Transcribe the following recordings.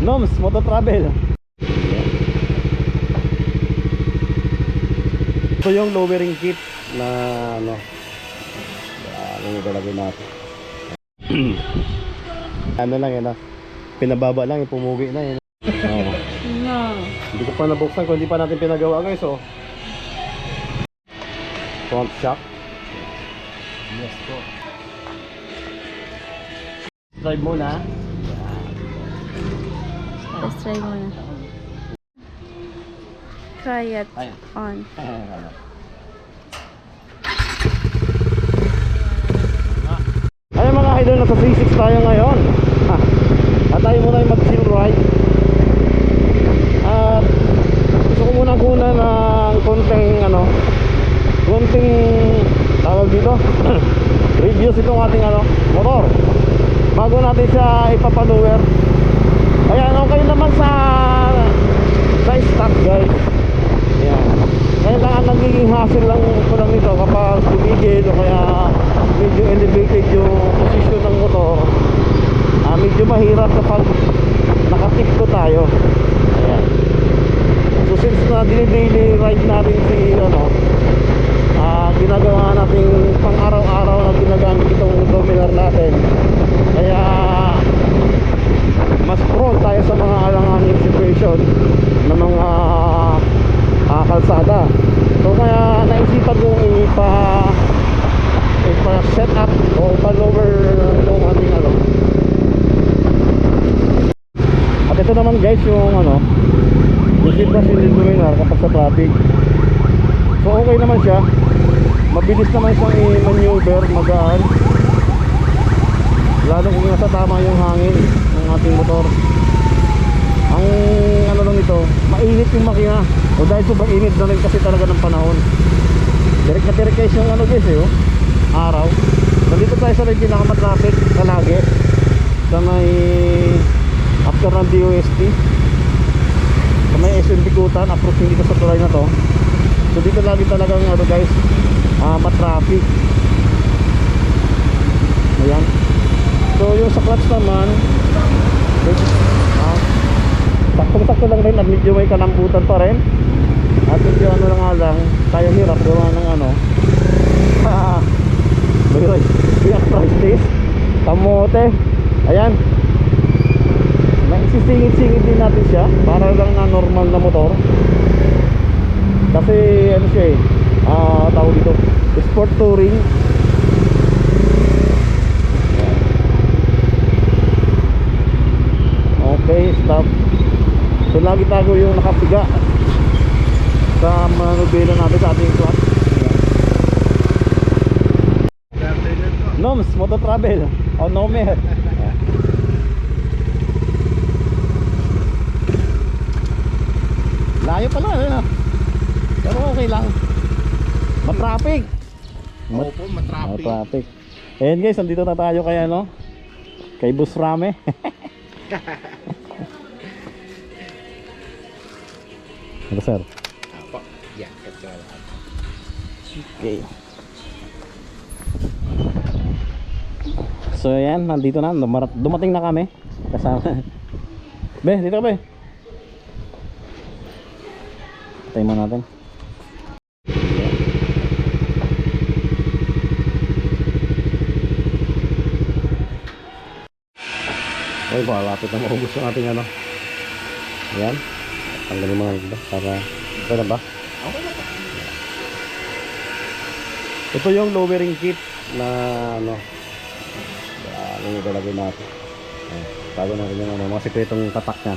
Noms, Moto Travel. Ito yung lowering kit na ano. Ano yung galagay natin. Ano lang yun, pinababa lang, pumugi na yun. Oh. No. Hindi ko pa nabuksan kung hindi pa natin pinagawa guys, oh. Front shock. Yes po. Drive muna. Let's try muna. Try it on. Ay mga idol, nasa 36 tayo ngayon. At tayo muna yung mag-chill ride. At gusto ko muna ng konting konting tawag dito reviews itong ating motor bago natin siya ipapalower. Ayan, okay naman sa stock guys. Ayan, kaya lang ang nagiging hassle lang ko lang nito kapag tumigil o kaya medyo elevated yung posisyon ng motor. Medyo mahirap kapag nakatipto tayo. Ayan. So since na daily ride natin si ginagawa natin pang araw-araw na ginagamit itong dominar natin, kaya mas prone tayo sa mga alanganing situation ng mga kalsada. So kaya naisipan kong ipa-set up o ipa-lower itong ating At ito naman guys yung yung sitwasyon ng dominar kapag sa traffic. So okay naman siya, mabilis naman siyang i-maneuver, magaan, lalo kung nasa tama yung hangin ng ating motor. Ang lang ito, mainit yung makina, o dahil sobrang init na rin kasi talaga ng panahon. Direct na direct guys yung guys araw. Nandito tayo sa may pinakamatraffic kalagi sa may after ng DOST, sa may SM Bikutan, approach dito sa tulay na to. So dito lagi talagang guys, matraffic. Ayan. So yung sa clutch naman, sakto-sakto lang rin at medyo may kalambutan pa rin. At medyo lang tayo hirap gawa ng react price list, kamote. Ayan, isisingit-singit din natin siya para lang na normal na motor. Kasi siya tawag dito, sport touring. Okay, stop. So lagi tago yung nakapiga sa manubela natin sa ating clutch. Noms, Moto Travel. O Nomer. Layo pala pero okay lang. Matraffic. Opo, matraffic. Ayan guys, nandito na tayo kay kay Boss Rame. Ano sir? Apo, yeah, katulad. Okay. So ayan, nandito na, dumating na kami. Kasama. Be, dito ka be. Patay mo natin. Okay, malapit na maubos yung ating ayan. Tanggalin mga nagda para ito na ba? Okay na ba? Ito yung lowering kit na ano yung ilalagay natin. Bago natin yung mga sekretong tatak niya.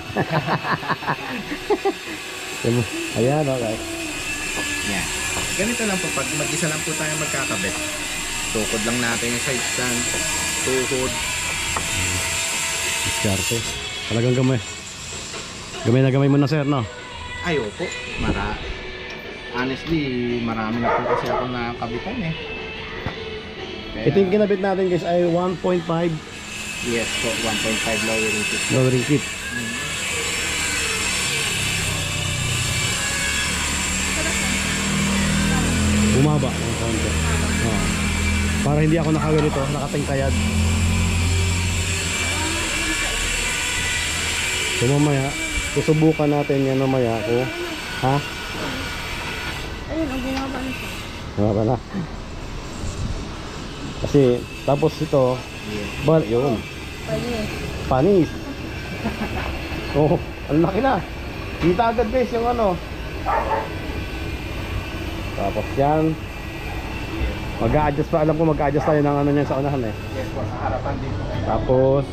Ayan, okay. Yeah. Ganito lang po, pag mag-isa lang po tayo magkakabit, tukod lang natin yung side stand, tuhod. Diskarte. Talagang gamay. Gamay na gamay mo na sir, no? Ay, opo. Honestly, marami na po kasi ako nakabitan eh. Kaya, Ito yung kinabit natin guys ay 1.5 yes po, 1.5 lowering kit. lowering kit. Bumaba ng konti. Para hindi ako nakawirito, nakatingkayad. So mamaya, susubukan natin yan mamaya ko. Ha? Ayun, ang bumaba na siya. Wala na. Kasi, tapos ito, yun. Pwede eh. Panis. Oh, ang laki na. Kita agad guys yung ano. Tapos yan. Mag-a-adjust pa. Alam ko mag-a-adjust tayo ng ano niyan sa unahan eh. Yes po, sa harapan din po. Tapos,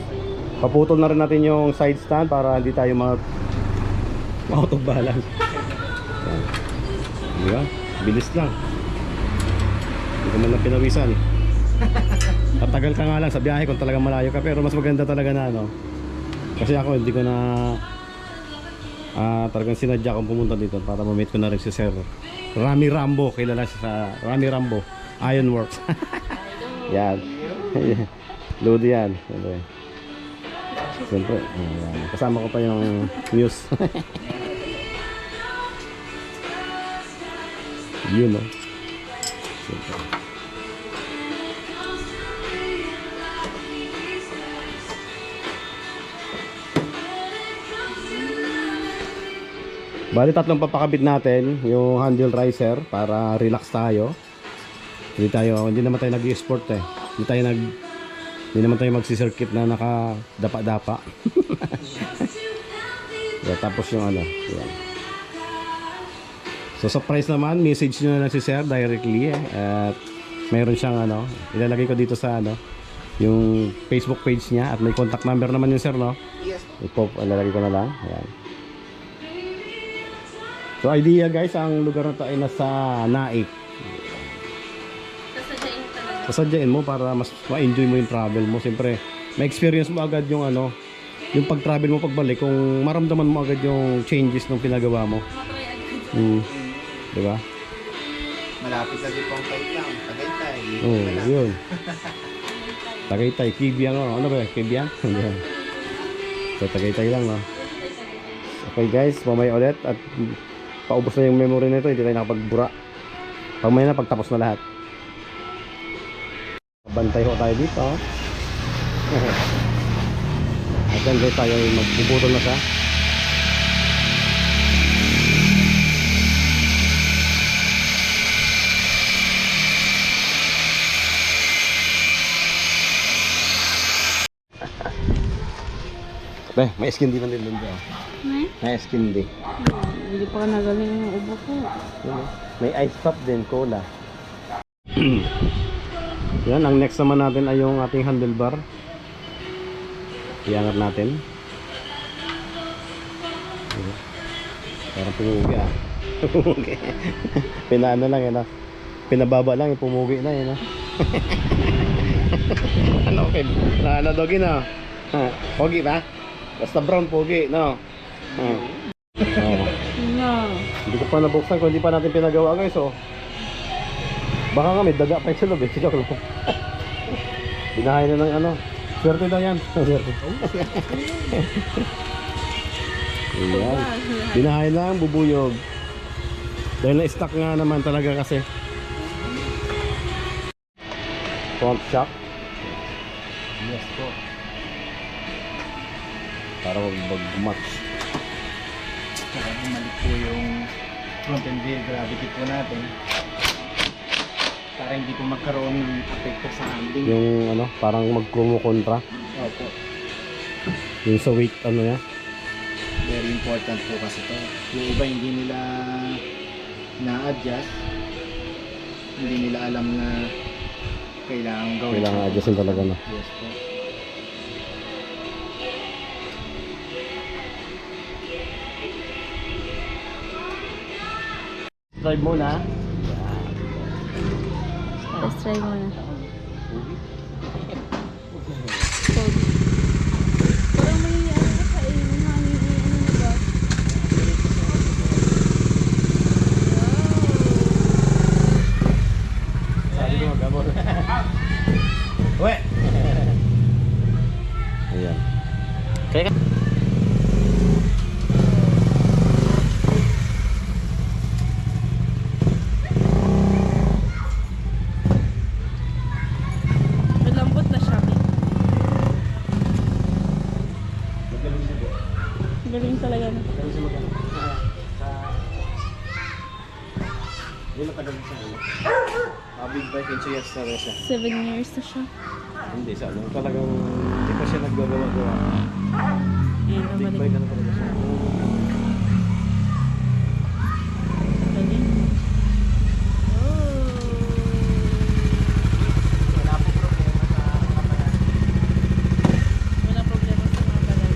paputol na rin natin yung side stand para hindi tayo out of balance. Yan. Diba? Bilis lang. Hindi ko man lang pinawisan. Tatagal ka nga lang sa biyahe kung talagang malayo ka. Pero mas maganda talaga na ano. Kasi ako hindi ko na talagang sinadya kong pumunta dito para ma-meet ko na rin si Sir Rami Rambo. Kilala siya sa Rami Rambo Ironworks. Yan. Lodi yan. Siyempre. Ayan. Kasama ko pa yung news. Yun, no? Siyempre. Bali tatlong papakabit natin yung handle riser para relax tayo. Hindi naman tayo nag-i-sport eh. Hindi naman tayo magsi-circuit na nakadapa-dapa. Yeah, tapos yung ano, yan. So sa price naman, message nyo na lang si Sir directly at mayroon siyang ano, ilalagay ko dito sa ano, yung Facebook page niya at may contact number naman yung Sir, no? Yes. Ilalagay ko na lang. Ayan. So idea guys, ang lugar na to ay nasa Naik. Sasadyain mo para mas ma-enjoy mo yung travel mo. Siyempre, may experience mo agad yung ano, yung pag-travel mo pagbalik, kung maramdaman mo agad yung changes ng pinagawa mo. Diba? Malapit na din pong kahit lang. Tagaytay. Yun. Tagaytay, Kibyang. Ano ba? Kibyang? So, Tagaytay lang. Okay guys, mamaya ulit. At paubos na yung memory nito. Hindi tayo nakapagbura. Pagmaya na, pagtapos na lahat. Bantay ho tayo dito. At yan guys, tayo magbubutol na siya. May skin din din doon. May skin din. Hindi pa ka nagaling yung ubo ko. May ice pop din, cola. Yan, ang next naman natin ay yung ating handlebar. Iangat natin. Parang pumugi Pumugi. Pinaano lang yun Pinababa lang, pumugi na yun Ano okay? Ano dogi na? Pogi ba? Basta brown pogi, no? No. Hindi ko pa nabuksan kung hindi pa natin pinagawa guys, baka nga may daga pa yung silog Joke lang. Binahay na ng ano. Swerte daw yan. Swerte. Ayan. Binahay lang, bubuyog. Dahil na-stuck nga naman talaga kasi. Front shock. Yes po. Para mag-match. Saka bumalik po yung front and rear gravity po natin. Para hindi po magkaroon ng apekto sa handling. Yung ano, parang mag-kontra. Opo. Yung sa weight ano yan. Very important po kasi to. Yung iba hindi nila na-adjust. Hindi nila alam na kailangan gawin. Kailangan adjustin talaga no. Yes po. Drive muna. Let's try muna. Parang may ano ka sa yung hangin ano na ba? Sabi ko mag-amor. Uwe! Ayan. Kaya Malambot na siya. Galing talaga na. Galing siya mag-ano. Hindi matagal na siya. Big bike and years na rin siya. 7 years na siya. Hindi siya. Talagang hindi pa siya naggagawa-gawa. Ayan, Big nabalik. bike na talaga siya. Galing. Wala po problema sa kapanan. Wala problema sa mga balay.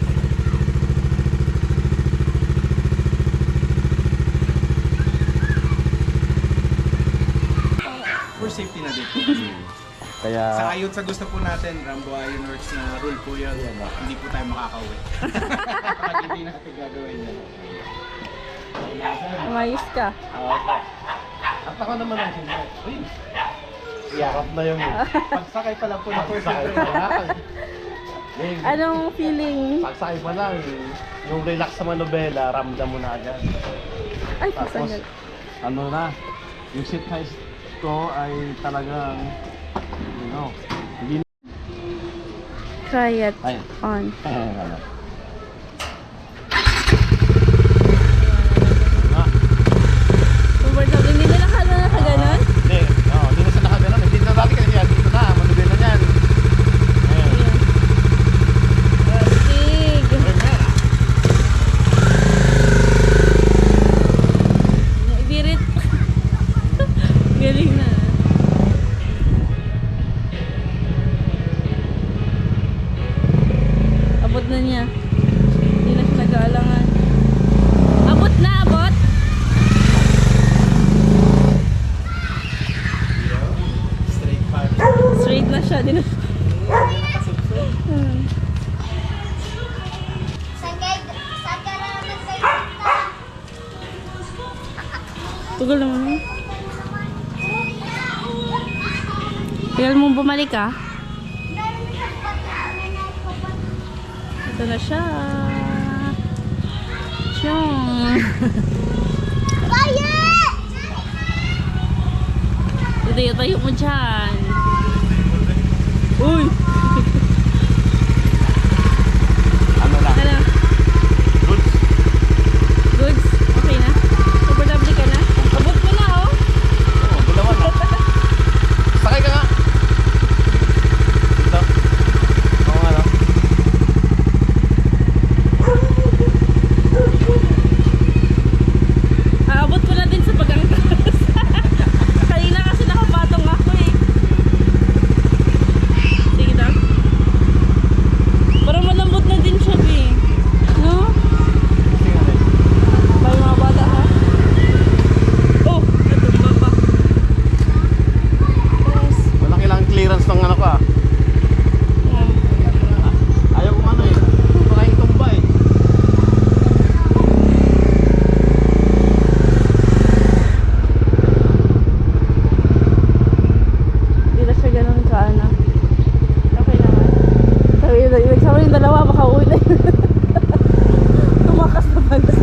For safety na din po. Kaya... Sa ayot sa gusto po natin, Rambo Iron Works na rule po yun. Hindi po tayo makakauwi. Pag hindi natin gagawin yan. Umayos ka. Okay. At ako naman ang siyempre. Uy! Yakap na yung... Pagsakay pa lang po na first Pagsakay pa lang. Yung- Anong feeling? Pagsakay pa lang, yung relax sa manobela, ramdam mo na agad. Ay, Tapos, sandal. ano na, yung seat height ko ay talagang, you know, hindi na... Try it Ayun. on. Ano? Comfortable. Hindi na nakaganon? Hindi, hindi na siya nakaganon. Hindi na dati kasi yan, dito na, manobela niyan. Ayun. Ayan. Astig. Primera. Ibirit. Galing na. Abot na niya. Hindi na siya nag-aalangan. Abot na, abot! Straight five. Straight na siya. Di na. Hmm. Tugal naman yun. Tagal mong bumalik ah. Ito na siya. Chong. Tayo mo dyan. Uy! Ano lang? Ano? Goods. Goods? Okay na? Comfortable ka na? Abot mo na oh! Oo, dalawa na. Sakay ka nga. Dito. Oo nga no. Aabot ko na din sa pag-angkas. Kanina kasi nakapatong ako eh. Sige daw. Parang malambot na din siya eh. No? Tingnan rin. May mga bata ha? Oh! Natumba pa. Yes. Walang kailangan clearance ng ano ka. Yeah. Ayaw ko ano eh. Baka yung tumba eh. Hindi na siya ganun ka ano. Okay naman. Nagsama yung dalawa, baka uwi na yun. Tumakas na balas.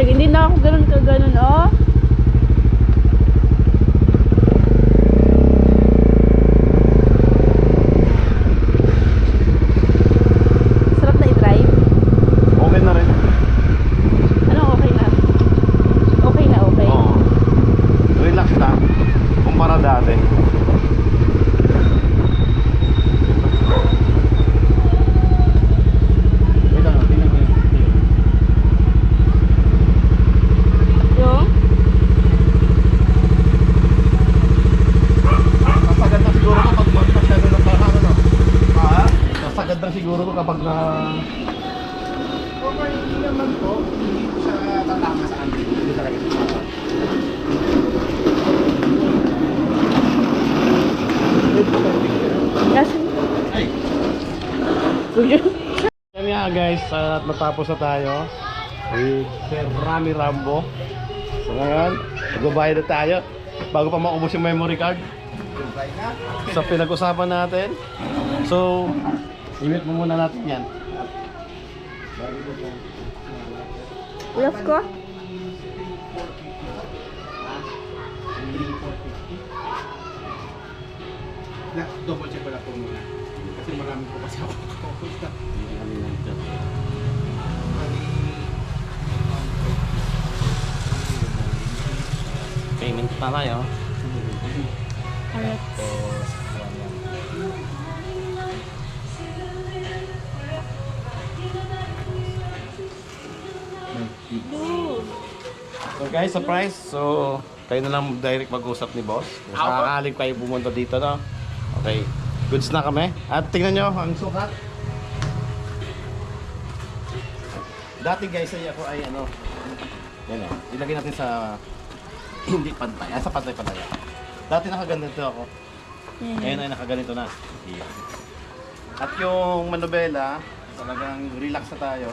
Hindi na ako ganun ka ganun, oh. Sarap na i-drive. Okay na rin. Ano okay na? Okay na, okay. Oo. Relax na. Kumpara dati. Wait lang, tingnan ko yun. Yung? Kasagad na siguro ko pag masyado na parang ano. Ha? Kasagad na siguro ko kapag na... Okay, hindi naman po. Hindi po siya tatama sa amin. Hindi talaga siya. Kasi, Ay! Yan nga guys, at natapos na tayo with Sir Rami Rambo. So ngayon, magbabayad na tayo bago pa maubos yung memory card Goodbye na. sa pinag-usapan natin. So, imit mo muna natin yan. ulaf ko? Double check ko lang po muna. Kasi marami po kasi ako kapunta. Ano yan dyan? Payment pa tayo. Alright. Dude. So guys, surprise. So, kayo na lang direct mag-usap ni boss. Kung sakakaling kayo pumunta dito, no? Okay. Goods na kami. At tingnan nyo, ang sukat. Dati guys, ako ay ano, yan o. Ilagay natin sa hindi pantay. Sa pantay-pantay. Dati nakaganito ako. Ngayon ay nakaganito na. Yeah. At yung manobela, talagang relax na tayo.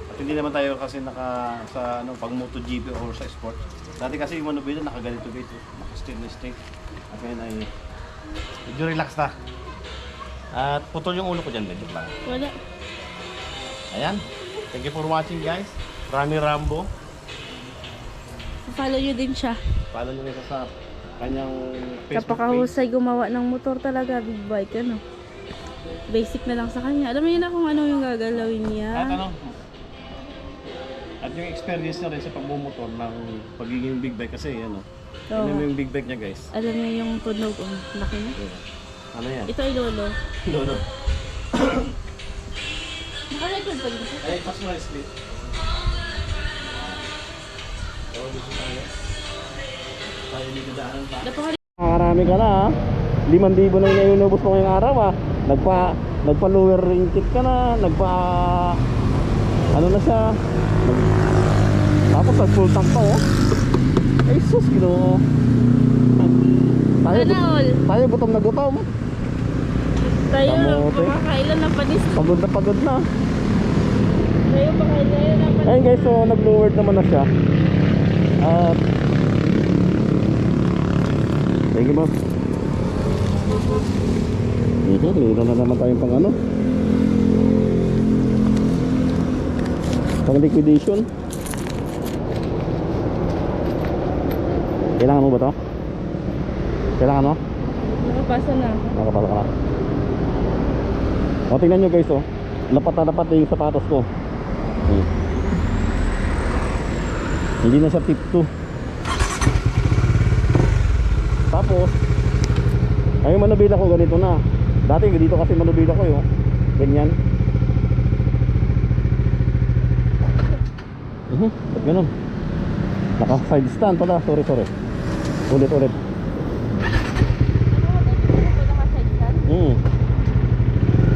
At hindi naman tayo kasi sa ano, pag MotoGP or sa sport. Dati kasi yung manobela nakaganito guys. Naka-stainless steel. At ngayon ay medyo relax na. At putol yung ulo ko dyan, medyo lang. Wala. Ayan. Thank you for watching guys. Rami Rambo. Follow nyo din siya. Follow nyo nito sa kanyang Facebook page. Kapakahusay gumawa ng motor talaga, big bike, ano. Basic na lang sa kanya. Alam niyo na kung ano yung gagalawin niya. At ano? At yung experience niya rin sa pagmumotor ng pagiging big bike kasi ano. Oo. Ano mo yung big bike niya guys? Alam niya yung tunog. Oh, laki na. Ano yan? Ito ay lolo. Lolo. Naka-record pa dito. Ay, pas mo na split. Oo, gusto tayo. Tayo dito daanan pa. Nakakarami ka na ha. 5,000 na yung inubos mo ngayong araw ha. Nagpa-lower ring kit ka na. Ano na siya. Tapos nag-full tank pa oh. Ay sus, ginoo. Sana all. Tayo gutom na gutom. Tayo, Kamote. makakailan na panis. Pagod na pagod na. Tayo, makakailan na panis. Ayun guys, so nag-lowered naman na siya. At thank you boss. Meron na naman tayong pang ano, pang liquidation. Kailangan mo ba to? Kailangan mo? Nakapasa na ako. Nakapasa ka na. O tingnan nyo guys oh, lapat na lapat na yung sapatos ko. Hindi na siya tip 2. Tapos ay manubila ko ganito na. Dati dito kasi manubila ko yun. Ganyan. Ba't ganun? Naka side stand pala. Sorry. Ulit.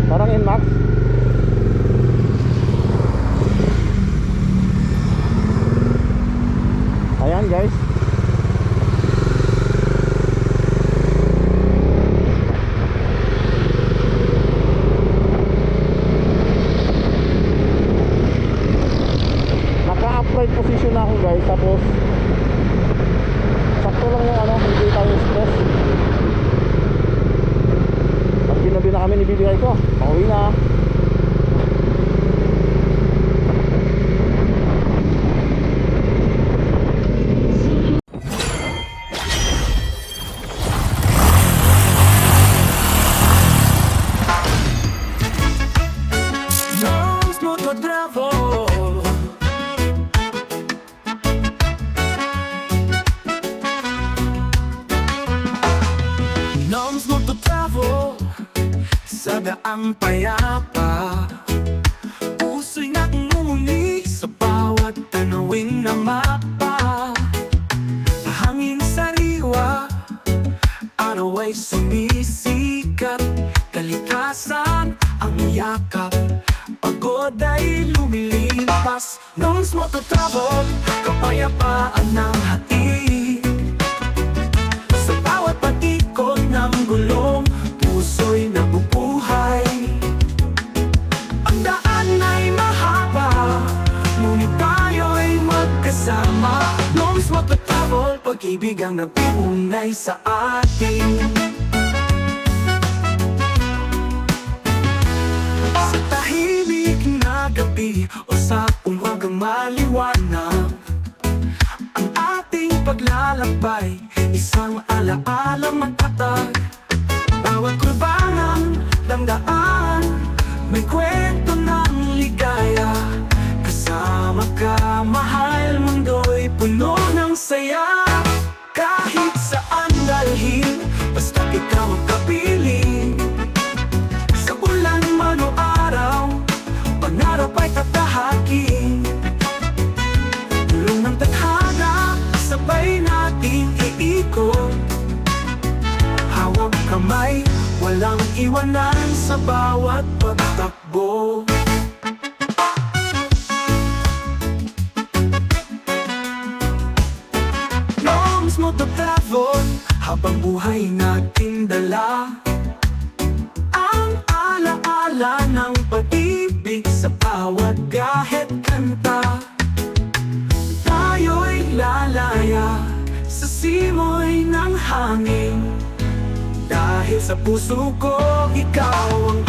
Parang Nmax. Ayan guys. Naka-upright position na ako guys. Tapos sakto lang yung ano, hindi tayo stress. At ginabi na kami ni bibigay ko. Pauwi na. Noms magto-travel sa daang payapa. Puso'y nakangunguni sa bawat tanawin na mapa. Hangin sariwa, araway sumisikat. Kalikasan ang yakap, pagod ay lumilipas. Noms magto-travel, kapayapaan ng hatid. Sa bawat patikot ng gulong, puso'y nabubuhay. Ang daan ay mahaba, ngunit tayo'y magkasama. Noms magto-travel, pag-ibig ang napiunay sa atin. Sa tahimik na gabi o sa umagang maliwanag, ang ating paglalakbay, isang alaala matatag. Bawat kurbanang damdamin daan, may kwento ng ligaya. Kasama ka, mahal, mundo'y puno ng saya. Kahit saan dalhin, basta't ikaw ang kapiling. Sa ulan man o araw, pangarap ay tatahakin. Tulong ng tadhana, sabay nating iikot. Hawak kamay, walang iwanan sa bawat pagtakbo. Noms mo to travel, habang buhay natin dala. Ang alaala ng pag-ibig sa bawat kahit kanta. Tayo'y lalaya sa simoy ng hangin. Dahil sa puso ko, ikaw ang